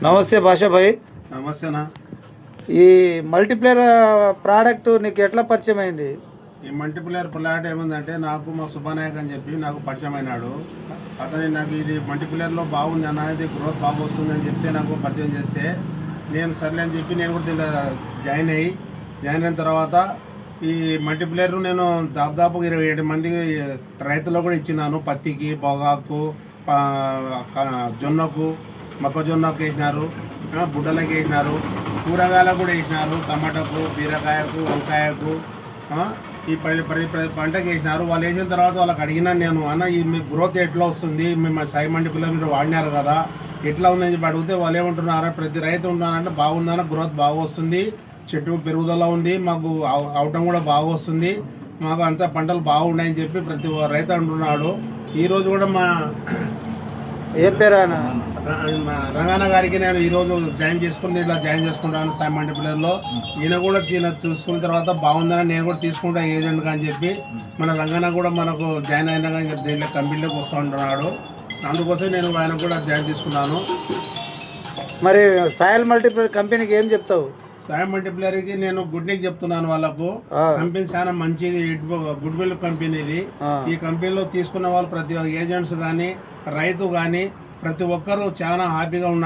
నమస్తే భాషాభాయ్. నమస్తేనా. ఈ మల్టీప్లేయర్ ప్రోడక్ట్ నీకు ఎట్లా పరిచయం అయింది? ఈ మల్టీప్లేయర్ ప్లాట్ ఏముందంటే నాకు మా సుబ్బనాయక్ అని చెప్పి నాకు పరిచయం అయినాడు. అతని నాకు ఇది మల్టీప్లేయర్లో బాగుంది అన్న, ఇది గ్రోత్ బాగా వస్తుంది అని చెప్తే నాకు పరిచయం చేస్తే నేను సర్లే అని చెప్పి నేను కూడా దీంట్లో జాయిన్ అయిన తర్వాత ఈ మల్టీప్లేయర్ నేను దాదాపు 27 మంది రైతులకు కూడా ఇచ్చినాను. పత్తికి, పొగాకు, జొన్నకు, మొక్కజొన్నకు వేసినారు, బుడ్డలకి వేసినారు, కూరగాయలకు కూడా వేసినారు, టమాటాకు, బీరకాయకు, వంకాయకు, ఈ పంటకి వేసినారు. వాళ్ళు వేసిన తర్వాత వాళ్ళకి అడిగినాను నేను, అన్న ఈ మీ గ్రోత్ ఎట్లా వస్తుంది, మేము సాయి మల్టీప్లేయర్ మీరు వాడినారు కదా ఎట్లా ఉందని చెప్పి అడిగితే వాళ్ళు ఏమంటున్నారా, ప్రతి రైతు ఉంటున్నారంటే బాగుందన్న, గ్రోత్ బాగా వస్తుంది, చెట్టు పెరుగుదల ఉంది, మాకు అవటం కూడా బాగా వస్తుంది, మాకు అంతా పంటలు బాగున్నాయని చెప్పి ప్రతి రైతు అంటున్నాడు. ఈరోజు కూడా మా ఏం పేరు ఆయన? రంగన్న గారికి నేను ఈరోజు జాయిన్ చేసుకుంటాను సాయి మల్టీప్లేయర్లో. ఈయన కూడా చూసుకున్న తర్వాత బాగుందని నేను కూడా తీసుకుంటా ఏజెంట్గా అని చెప్పి మన రంగన్న కూడా మనకు జాయిన్ అయినా కానీ దీంట్లో కంపెనీలోకి వస్తూ ఉంటున్నాడు. అందుకోసం నేను ఆయన కూడా జాయిన్ తీసుకున్నాను. మరి సాయిల్ మల్టీప్లేయర్ కంపెనీకి ఏం చెప్తావు? సాయి మల్టీప్లేయర్కి నేను గుడ్ న్యూస్ చెప్తున్నాను. వాళ్ళకు కంపెనీ చాలా మంచిది, గుడ్ విల్ కంపెనీ ఇది. ఈ కంపెనీలో తీసుకున్న వాళ్ళు ప్రతి ఏజెంట్స్ కానీ రైతు కానీ ప్రతి ఒక్కరూ చాలా హ్యాపీగా ఉన్నారు.